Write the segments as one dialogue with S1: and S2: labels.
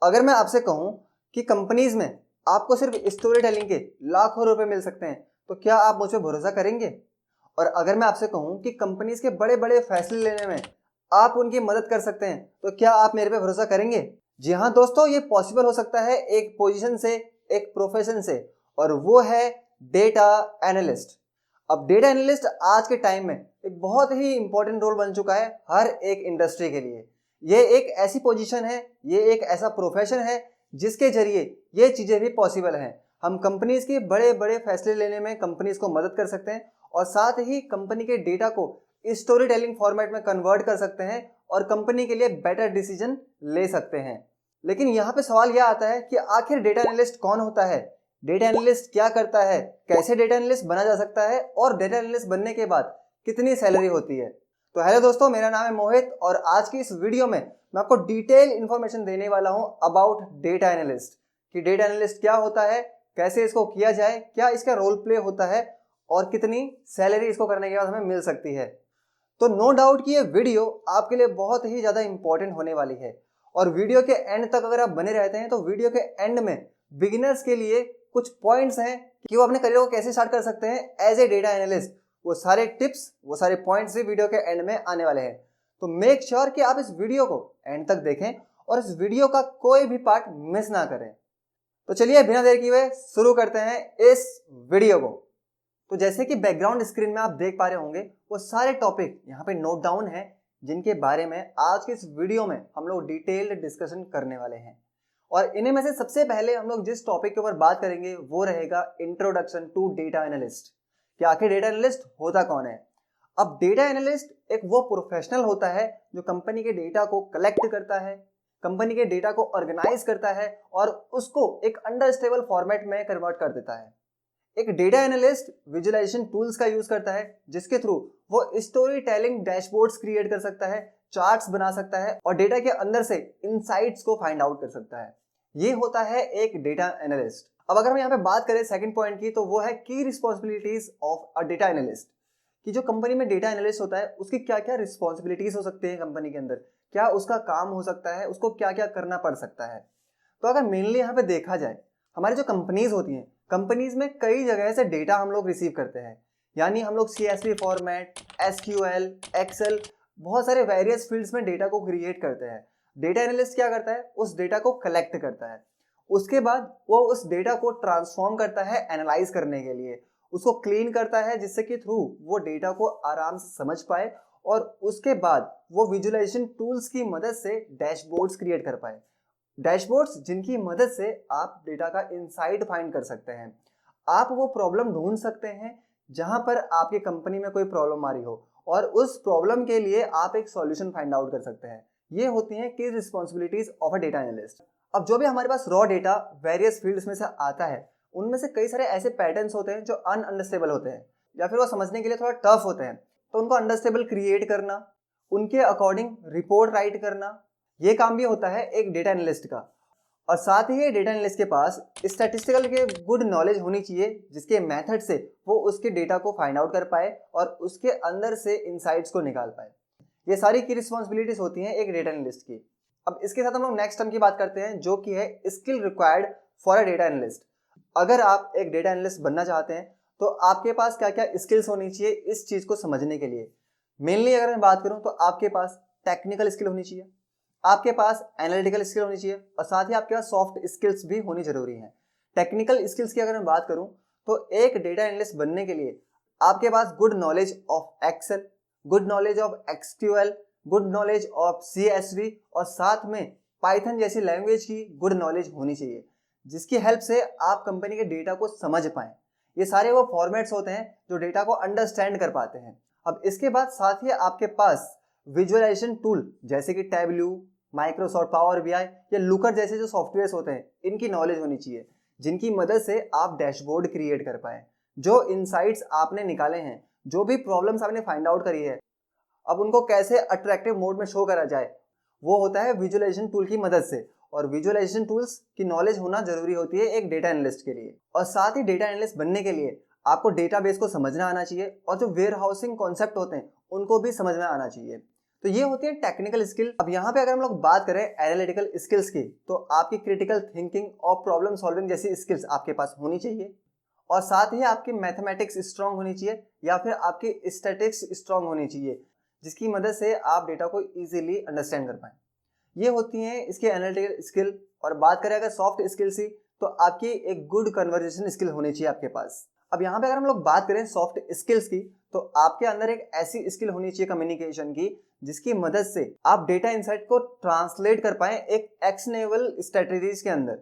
S1: अगर मैं आपसे कहूं कि कंपनीज में आपको सिर्फ स्टोरी टेलिंग के लाखों रुपए मिल सकते हैं, तो क्या आप मुझ पर भरोसा करेंगे? और अगर मैं आपसे कहूं कि कंपनीज के बड़े बड़े फैसले लेने में आप उनकी मदद कर सकते हैं, तो क्या आप मेरे पे भरोसा करेंगे? जी हाँ दोस्तों, ये पॉसिबल हो सकता है एक पोजीशन से, एक प्रोफेशन से, और वो है डेटा एनालिस्ट। अब डेटा एनालिस्ट आज के टाइम में एक बहुत ही इंपॉर्टेंट रोल बन चुका है हर एक इंडस्ट्री के लिए। ये एक ऐसी पोजीशन है, ये एक ऐसा प्रोफेशन है जिसके जरिए ये चीज़ें भी पॉसिबल हैं। हम कंपनीज के बड़े बड़े फैसले लेने में कंपनीज को मदद कर सकते हैं और साथ ही कंपनी के डेटा को स्टोरी टेलिंग फॉर्मेट में कन्वर्ट कर सकते हैं और कंपनी के लिए बेटर डिसीजन ले सकते हैं। लेकिन यहाँ पे सवाल यह आता है कि आखिर डेटा एनालिस्ट कौन होता है, डेटा एनालिस्ट क्या करता है, कैसे डेटा एनालिस्ट बना जा सकता है और डेटा एनालिस्ट बनने के बाद कितनी सैलरी होती है। तो हेलो दोस्तों, मेरा नाम है मोहित और आज की इस वीडियो में मैं आपको डिटेल इन्फॉर्मेशन देने वाला हूं अबाउट डेटा एनालिस्ट कि डेटा एनालिस्ट क्या होता है, कैसे इसको किया जाए, क्या इसका रोल प्ले होता है और कितनी सैलरी इसको करने के बाद हमें मिल सकती है। तो नो डाउट कि ये वीडियो आपके लिए बहुत ही ज़्यादा इंपॉर्टेंट होने वाली है और वीडियो के एंड तक अगर आप बने रहते हैं तो वीडियो के एंड में बिगिनर्स के लिए कुछ पॉइंट्स हैं कि वो अपने करियर को कैसे स्टार्ट कर सकते हैं एज ए डेटा एनालिस्ट। वो सारे टिप्स, वो सारे पॉइंट्स भी वीडियो के एंड में आने वाले हैं। तो मेक श्योर कि आप इस वीडियो को एंड तक देखें और इस वीडियो का कोई भी पार्ट मिस ना करें। तो चलिए बिना देर किए हुए शुरू करते हैं इस वीडियो को। तो जैसे कि बैकग्राउंड स्क्रीन में आप देख पा रहे होंगे, वो सारे टॉपिक यहाँ पे नोट डाउन है जिनके बारे में आज के इस वीडियो में हम लोग डिटेल्ड डिस्कशन करने वाले हैं। और इन्हीं में से सबसे पहले हम लोग जिस टॉपिक के ऊपर बात करेंगे वो रहेगा इंट्रोडक्शन टू डेटा एनालिस्ट, कि आखिर डेटा एनालिस्ट होता कौन है। अब डेटा एनालिस्ट एक वो प्रोफेशनल होता है जो कंपनी के डेटा को कलेक्ट करता है, कंपनी के डेटा को ऑर्गेनाइज करता है और उसको एक अंडरस्टैंडेबल फॉर्मेट में कन्वर्ट कर देता है। एक डेटा एनालिस्ट विजुअलाइजेशन टूल्स का यूज करता है जिसके थ्रू वो स्टोरी टेलिंग डैशबोर्ड्स क्रिएट कर सकता है, चार्ट्स बना सकता है और डेटा के अंदर से इनसाइट्स को फाइंड आउट कर सकता है। ये होता है एक डेटा एनालिस्ट। अब अगर हम यहाँ पे बात करें सेकंड पॉइंट की, तो वो है की responsibilities of a data analyst, कि जो कंपनी में डेटा एनालिस्ट होता है उसकी क्या क्या रिस्पॉन्सिबिलिटीज हो सकती है कंपनी के अंदर, क्या उसका काम हो सकता है, उसको क्या क्या करना पड़ सकता है। तो अगर मेनली यहाँ पे देखा जाए, हमारी जो कंपनीज होती हैं, कंपनीज में कई जगह से डेटा हम लोग रिसीव करते हैं, यानी हम लोग CSV फॉर्मेट, SQL, एक्सेल, बहुत सारे वेरियस फील्ड्स में डेटा को क्रिएट करते हैं। डेटा एनालिस्ट क्या करता है, उस डेटा को कलेक्ट करता है, उसके बाद वो उस डेटा को ट्रांसफॉर्म करता है एनालाइज करने के लिए, उसको क्लीन करता है जिससे कि थ्रू वो डेटा को आराम से समझ पाए और उसके बाद वो विजुअलाइजेशन टूल्स की मदद से डैशबोर्ड्स क्रिएट कर पाए। डैशबोर्ड्स जिनकी मदद से आप डेटा का इनसाइट फाइंड कर सकते हैं, आप वो प्रॉब्लम ढूंढ सकते हैं जहां पर आपकी कंपनी में कोई प्रॉब्लम आ रही हो और उस प्रॉब्लम के लिए आप एक सॉल्यूशन फाइंड आउट कर सकते हैं। ये होती हैं की responsibilities of a data analyst. अब जो भी हमारे पास रॉ डेटा वेरियस फील्ड्स में से आता है, उनमें से कई सारे ऐसे पैटर्न्स होते हैं जो अनअंडरस्टेबल होते हैं या फिर वो समझने के लिए थोड़ा टफ होते हैं। तो उनको अंडरस्टेबल क्रिएट करना, उनके अकॉर्डिंग रिपोर्ट राइट करना, ये काम भी होता है एक डेटा एनालिस्ट का। और साथ ही डेटा एनालिस्ट के पास स्टैटिस्टिकल के गुड नॉलेज होनी चाहिए जिसके मेथड से वो उसके डेटा को फाइंड आउट कर पाए और उसके अंदर से इनसाइट्स को निकाल पाए। ये सारी की रिस्पॉन्सिबिलिटीज होती हैं एक डेटा एनालिस्ट की। अब इसके साथ हम लोग नेक्स्ट टर्म की बात करते हैं जो कि है skill required for a data analyst. अगर आप एक डेटा एनालिस्ट बनना चाहते हैं तो आपके पास क्या क्या स्किल्स होनी चाहिए इस चीज़ को समझने के लिए। मेनली अगर मैं बात करूं तो आपके पास टेक्निकल स्किल होनी चाहिए, आपके पास एनालिटिकल स्किल होनी चाहिए और साथ ही आपके पास सॉफ्ट स्किल्स भी होनी जरूरी है। टेक्निकल स्किल्स की अगर मैं बात करूं तो एक डेटा एनालिस्ट बनने के लिए आपके पास good knowledge of Excel, good knowledge of SQL, good knowledge of CSV और साथ में पाइथन जैसी लैंग्वेज की गुड नॉलेज होनी चाहिए जिसकी हेल्प से आप कंपनी के डेटा को समझ पाएं। ये सारे वो फॉर्मेट्स होते हैं जो डेटा को अंडरस्टैंड कर पाते हैं। अब इसके बाद साथ ही आपके पास विजुअलाइजेशन टूल जैसे कि टैबल्यू, माइक्रोसॉफ्ट पावर BI या लुकर जैसे जो सॉफ्टवेयर्स होते हैं, इनकी नॉलेज होनी चाहिए जिनकी मदद से आप डैशबोर्ड क्रिएट कर पाए। जो इनसाइट्स आपने निकाले हैं, जो भी प्रॉब्लम्स आपने फाइंड आउट करी है, अब उनको कैसे अट्रैक्टिव मोड में शो करा जाए, वो होता है विजुअलाइजेशन टूल की मदद से। और विजुअलाइजेशन टूल्स की नॉलेज होना जरूरी होती है एक डेटा एनालिस्ट के लिए। और साथ ही डेटा एनालिस्ट बनने के लिए आपको डेटाबेस को समझना आना चाहिए और जो वेयर हाउसिंग कॉन्सेप्ट होते हैं उनको भी समझना आना चाहिए। तो ये होती है टेक्निकल स्किल। अब यहाँ पे अगर हम लोग बात करें एनालिटिकल स्किल्स की, तो आपकी क्रिटिकल थिंकिंग और प्रॉब्लम सॉल्विंग जैसी स्किल्स आपके पास होनी चाहिए, और साथ ही आपकी मैथमेटिक्स स्ट्रांग होनी चाहिए या फिर आपकी स्टैटिस्टिक्स स्ट्रांग होनी चाहिए, जिसकी मदद से आप डेटा को इजीली अंडरस्टैंड कर पाएं। ये होती हैं इसके एनालिटिकल स्किल। और बात करें अगर सॉफ्ट स्किल्स की, तो आपकी एक गुड कन्वर्सेशन स्किल होनी चाहिए आपके पास। अब यहाँ पे अगर हम लोग बात करें सॉफ्ट स्किल्स की, तो आपके अंदर एक ऐसी स्किल होनी चाहिए कम्युनिकेशन की, जिसकी मदद से आप डेटा इंसाइट को ट्रांसलेट कर पाएं एक एक्शनेबल स्ट्रेटजीज के अंदर।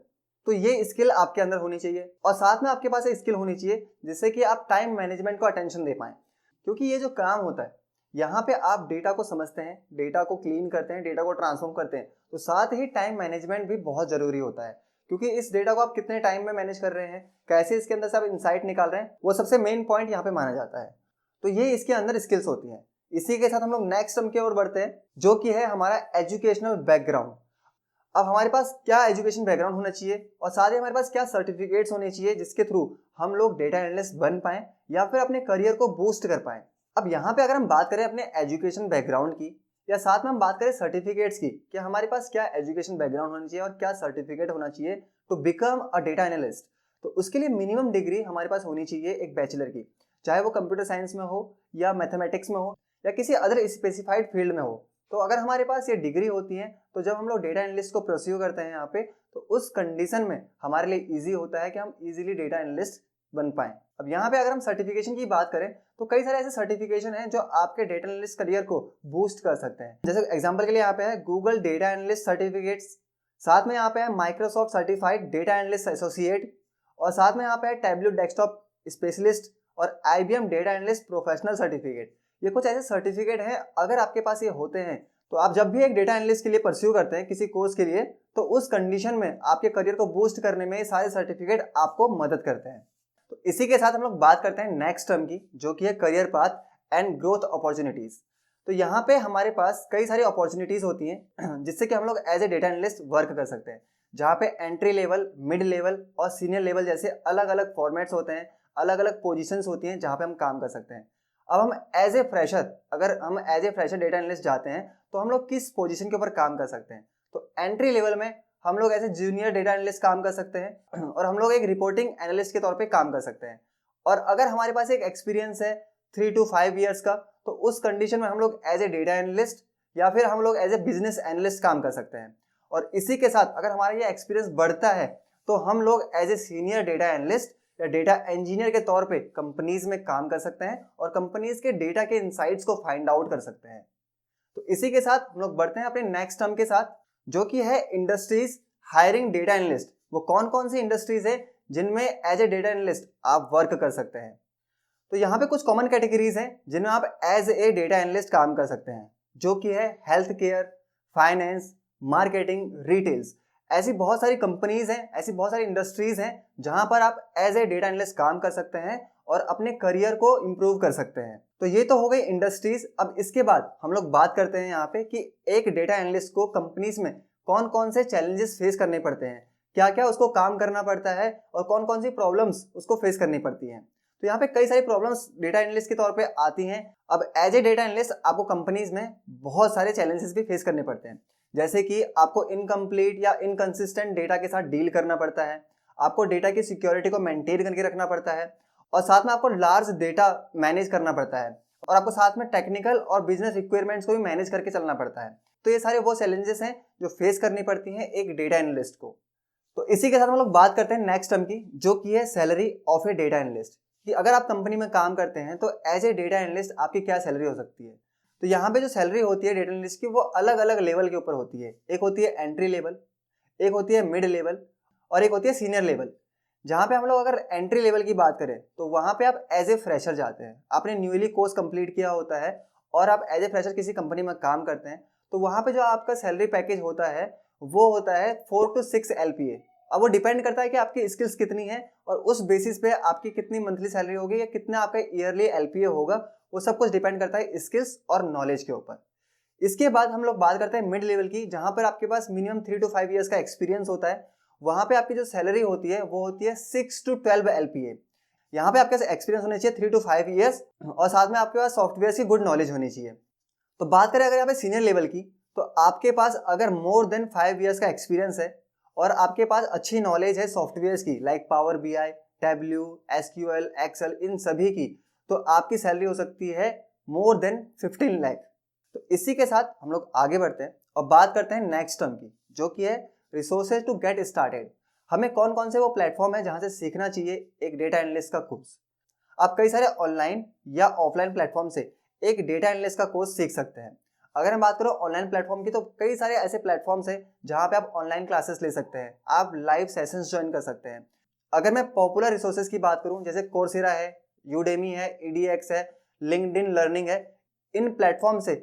S1: तो ये स्किल आपके अंदर होनी चाहिए। और साथ में आपके पास एक स्किल होनी चाहिए जिससे कि आप टाइम मैनेजमेंट को अटेंशन दे पाएं, क्योंकि ये जो काम होता है यहाँ पे आप डेटा को समझते हैं, डेटा को क्लीन करते हैं, डेटा को ट्रांसफॉर्म करते हैं, तो साथ ही टाइम मैनेजमेंट भी बहुत जरूरी होता है, क्योंकि इस डेटा को आप कितने टाइम में मैनेज कर रहे हैं, कैसे इसके अंदर से आप इंसाइट निकाल रहे हैं, वो सबसे मेन पॉइंट यहाँ पे माना जाता है। तो ये इसके अंदर स्किल्स होती हैं। इसी के साथ हम लोग नेक्स्ट टर्म की ओर बढ़ते हैं, जो कि है हमारा एजुकेशनल बैकग्राउंड। अब हमारे पास क्या एजुकेशन बैकग्राउंड होना चाहिए और साथ ही हमारे पास क्या सर्टिफिकेट्स होने चाहिए जिसके थ्रू हम लोग डेटा एनालिस्ट बन पाएं या फिर अपने करियर को बूस्ट कर पाएं। अब यहाँ पे अगर हम बात करें अपने एजुकेशन बैकग्राउंड की या साथ में हम बात करें सर्टिफिकेट्स की, कि हमारे पास क्या एजुकेशन बैकग्राउंड होना चाहिए और क्या सर्टिफिकेट होना चाहिए to become a data analyst, तो उसके लिए मिनिमम डिग्री हमारे पास होनी चाहिए एक बैचलर की, चाहे वो कंप्यूटर साइंस में हो या मैथमेटिक्स में हो या किसी अदर स्पेसिफाइड फील्ड में हो। तो अगर हमारे पास ये डिग्री होती है, तो जब हम लोग डेटा एनालिस्ट को परस्यू करते हैं यहाँ पे, तो उस कंडीशन में हमारे लिए ईजी होता है कि हम इजीली डेटा एनालिस्ट बन पाएं। अब यहाँ पे अगर हम सर्टिफिकेशन की बात करें, तो कई सारे ऐसे सर्टिफिकेशन हैं जो आपके डेटा एनालिस्ट करियर को बूस्ट कर सकते हैं। जैसे एग्जांपल के लिए यहाँ पे है गूगल डेटा एनालिस्ट सर्टिफिकेट्स, साथ में यहाँ पे है Microsoft certified data analyst associate, और साथ में यहाँ पे है टैबलू डेस्कटॉप स्पेशलिस्ट और IBM data analyst professional certificate. ये कुछ ऐसे सर्टिफिकेट हैं, अगर आपके पास ये होते हैं तो आप जब भी एक डेटा एनालिस्ट के लिए परस्यू करते हैं किसी कोर्स के लिए, तो उस कंडीशन में आपके करियर को बूस्ट करने में ये सारे सर्टिफिकेट आपको मदद करते हैं। तो इसी के साथ हम लोग बात करते हैं नेक्स्ट टर्म की, जो कि है career path and growth opportunities. तो यहाँ पे हमारे पास कई सारी अपॉर्चुनिटीज होती हैं जिससे कि हम लोग as a data analyst work कर सकते हैं, जहाँ पे एंट्री लेवल, मिड लेवल और सीनियर लेवल जैसे अलग अलग फॉर्मेट्स होते हैं, अलग अलग पोजीशंस होती हैं जहाँ पे हम काम कर सकते हैं। अब हम एज ए फ्रेशर, अगर हम as a fresher data analyst जाते हैं तो हम लोग किस पोजीशन के ऊपर काम कर सकते हैं, तो एंट्री लेवल में हम लोग as a junior data analyst काम कर सकते हैं और हम लोग एक रिपोर्टिंग एनालिस्ट के तौर पे काम कर सकते हैं। और अगर हमारे पास एक एक्सपीरियंस है 3 to 5 ईयर्स का, तो उस कंडीशन में हम लोग एज ए डेटा एनालिस्ट या फिर हम लोग एज ए बिजनेस एनालिस्ट काम कर सकते हैं। और इसी के साथ अगर हमारा ये एक्सपीरियंस बढ़ता है तो हम लोग as a senior data analyst या डेटा इंजीनियर के तौर पे कंपनीज में काम कर सकते हैं और कंपनीज के डेटा के इनसाइट्स को फाइंड आउट कर सकते हैं। तो इसी के साथ हम लोग बढ़ते हैं अपने नेक्स्ट टर्म के साथ, जो कि है इंडस्ट्रीज हायरिंग डेटा एनालिस्ट। वो कौन कौन सी इंडस्ट्रीज है जिनमें एज ए डेटा एनालिस्ट आप वर्क कर सकते हैं। तो यहाँ पे कुछ कॉमन कैटेगरीज हैं जिनमें आप एज ए डेटा एनालिस्ट काम कर सकते हैं, जो कि है health care, finance, marketing, retails. ऐसी बहुत सारी कंपनीज हैं, ऐसी बहुत सारी इंडस्ट्रीज हैं जहां पर आप एज ए डेटा एनालिस्ट काम कर सकते हैं और अपने करियर को इंप्रूव कर सकते हैं। तो ये तो हो गई इंडस्ट्रीज। अब इसके बाद हम लोग बात करते हैं यहाँ पे कि एक डेटा एनालिस्ट को कंपनीज में कौन कौन से चैलेंजेस फेस करने पड़ते हैं, क्या क्या उसको काम करना पड़ता है और कौन कौन सी प्रॉब्लम्स उसको फेस करनी पड़ती हैं। तो यहाँ पे कई सारी प्रॉब्लम्स डेटा एनालिस्ट के तौर पे आती हैं। अब एज ए डेटा एनालिस्ट आपको कंपनीज में बहुत सारे चैलेंजेस भी फेस करने पड़ते हैं, जैसे कि आपको इनकम्प्लीट या इनकंसिस्टेंट डेटा के साथ डील करना पड़ता है, आपको डेटा की सिक्योरिटी को मेंटेन करके रखना पड़ता है, और साथ में आपको लार्ज डेटा मैनेज करना पड़ता है, और आपको साथ में टेक्निकल और बिजनेस रिक्वायरमेंट्स को भी मैनेज करके चलना पड़ता है। तो ये सारे वो चैलेंजेस हैं जो फेस करनी पड़ती हैं एक डेटा एनालिस्ट को। तो इसी के साथ हम लोग बात करते हैं नेक्स्ट टर्म की, जो कि है salary of A data analyst, कि अगर आप कंपनी में काम करते हैं तो एज ए डेटा एनालिस्ट आपकी क्या सैलरी हो सकती है। तो यहाँ पे जो सैलरी होती है डेटा एनालिस्ट की, वो अलग अलग लेवल के ऊपर होती है। एक होती है एंट्री लेवल, एक होती है मिड लेवल और एक होती है सीनियर लेवल। जहाँ पे हम लोग अगर एंट्री लेवल की बात करें तो वहाँ पे आप एज ए फ्रेशर जाते हैं, आपने न्यूली कोर्स कंप्लीट किया होता है और आप एज ए फ्रेशर किसी कंपनी में काम करते हैं। तो वहाँ पे जो आपका सैलरी पैकेज होता है वो होता है 4 to 6 LPA। अब वो डिपेंड करता है कि आपकी स्किल्स कितनी है और उस बेसिस पे आपकी कितनी मंथली सैलरी होगी या कितना आपका ईयरली LPA होगा। वो सब कुछ डिपेंड करता है स्किल्स और नॉलेज के ऊपर। इसके बाद हम लोग बात करते हैं मिड लेवल की, जहाँ पर आपके पास मिनिमम 3 to 5 ईयर्स का एक्सपीरियंस होता है। वहाँ पे आपकी जो सैलरी होती है वो होती है 6 to 12 LPA। यहाँ पे आपके एक्सपीरियंस होना चाहिए 3 to 5 ईयर्स और साथ में आपके पास सॉफ्टवेयर की गुड नॉलेज होनी चाहिए। तो बात करें अगर यहाँ पे सीनियर लेवल की, तो आपके पास अगर मोर देन 5 ईयर्स का एक्सपीरियंस है और आपके पास अच्छी नॉलेज है सॉफ्टवेयर्स की like power BI, Tableau, SQL, Excel, इन सभी की, तो आपकी सैलरी हो सकती है मोर देन 15 लाख। तो इसी के साथ हम लोग आगे बढ़ते हैं और बात करते हैं नेक्स्ट टर्म की, जो कि है रिसोर्सेज टू गेट स्टार्टेड। हमें कौन कौन से वो प्लेटफॉर्म है जहां से सीखना चाहिए एक डेटा एनालिस्ट का कोर्स। आप कई सारे ऑनलाइन या ऑफलाइन प्लेटफॉर्म से एक डेटा एनालिस्ट का कोर्स सीख सकते हैं। अगर हम बात करें ऑनलाइन प्लेटफॉर्म की, तो कई सारे ऐसे प्लेटफॉर्म्स हैं जहां पे आप ऑनलाइन क्लासेस ले सकते हैं, आप लाइव सेशंस ज्वाइन कर सकते हैं। अगर मैं पॉपुलर रिसोर्सेज की बात करूं, जैसे कोर्सेरा है, यूडेमी है, EDX है, लिंक्डइन लर्निंग है, इन प्लेटफॉर्म से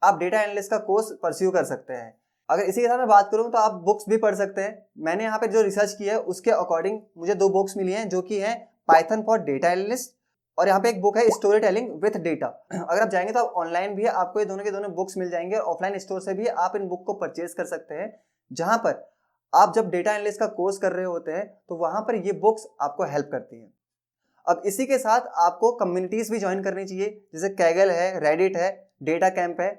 S1: आप डेटा एनालिस्ट का कोर्स परस्यू कर सकते हैं। अगर इसी के साथ मैं बात करूं तो आप बुक्स भी पढ़ सकते हैं। मैंने यहाँ पे जो रिसर्च की है उसके अकॉर्डिंग मुझे 2 बुक्स मिली हैं, जो कि हैं पाइथन फॉर डेटा एनालिस्ट और यहाँ पे एक बुक है स्टोरी टेलिंग विथ डेटा। अगर आप जाएंगे तो आप ऑनलाइन भी आपको ये दोनों के दोनों बुक्स मिल जाएंगे और ऑफलाइन स्टोर से भी आप इन बुक को परचेज कर सकते हैं, जहां पर आप जब डेटा एनालिस्ट का कोर्स कर रहे होते हैं तो वहां पर ये बुक्स आपको हेल्प करती हैं। अब इसी के साथ आपको कम्युनिटीज भी ज्वाइन करनी चाहिए, जैसे कैगल है, रेडिट है, डेटा कैंप है,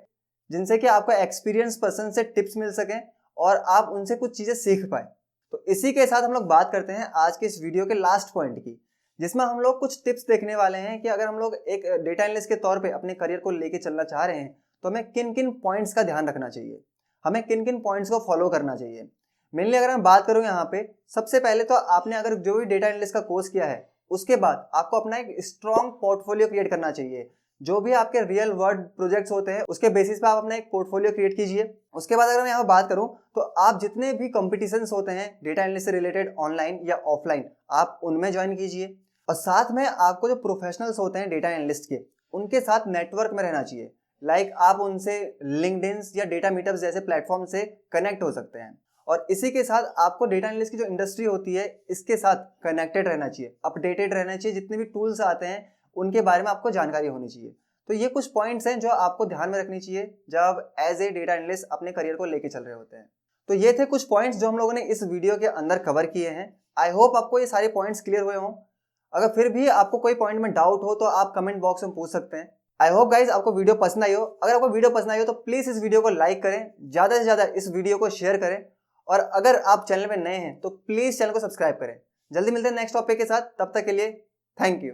S1: जिनसे कि आपको एक्सपीरियंस पर्सन से टिप्स मिल सकें और आप उनसे कुछ चीजें सीख पाए। तो इसी के साथ हम लोग बात करते हैं आज के इस वीडियो के लास्ट पॉइंट की, जिसमें हम लोग कुछ टिप्स देखने वाले हैं कि अगर हम लोग एक डेटा एनालिस्ट के तौर पे अपने करियर को लेके चलना चाह रहे हैं तो हमें किन किन पॉइंट्स का ध्यान रखना चाहिए, हमें किन किन पॉइंट्स को फॉलो करना चाहिए। मेनली अगर मैं बात करूं यहाँ पे, सबसे पहले तो आपने अगर जो भी डेटा एनालिस्ट का कोर्स किया है उसके बाद आपको अपना एक स्ट्रॉन्ग पोर्टफोलियो क्रिएट करना चाहिए। जो भी आपके रियल वर्ल्ड प्रोजेक्ट्स होते हैं उसके बेसिस पे आप अपना एक पोर्टफोलियो क्रिएट कीजिए। उसके बाद अगर मैं यहाँ बात करूं तो आप जितने भी कॉम्पिटिशन्स होते हैं डेटा एनालिस्ट से रिलेटेड ऑनलाइन या ऑफलाइन, आप उनमें ज्वाइन कीजिए। और साथ में आपको जो प्रोफेशनल्स होते हैं डेटा एनालिस्ट के, उनके साथ नेटवर्क में रहना चाहिए। लाइक आप उनसे लिंक्डइन या डेटा मीटअप्स जैसे प्लेटफॉर्म से कनेक्ट हो सकते हैं। और इसी के साथ आपको डेटा एनालिस्ट की जो इंडस्ट्री होती है इसके साथ कनेक्टेड रहना चाहिए, अपडेटेड रहना चाहिए। जितने भी टूल्स आते हैं उनके बारे में आपको जानकारी होनी चाहिए। तो ये कुछ पॉइंट्स हैं जो आपको ध्यान में रखनी चाहिए जब एज ए डेटा एनालिस्ट अपने करियर को लेके चल रहे होते हैं। तो ये थे कुछ पॉइंट्स जो हम लोगों ने इस वीडियो के अंदर कवर किए हैं। आई होप आपको ये सारे पॉइंट्स क्लियर हुए हों। अगर फिर भी आपको कोई पॉइंट में डाउट हो तो आप कमेंट बॉक्स में पूछ सकते हैं। आई होप गाइज आपको वीडियो पसंद आई हो। अगर आपको वीडियो पसंद आई हो तो प्लीज इस वीडियो को लाइक करें, ज्यादा से ज्यादा इस वीडियो को शेयर करें और अगर आप चैनल में नए हैं तो प्लीज चैनल को सब्सक्राइब करें। जल्दी मिलते हैं नेक्स्ट टॉपिक के साथ, तब तक के लिए थैंक यू।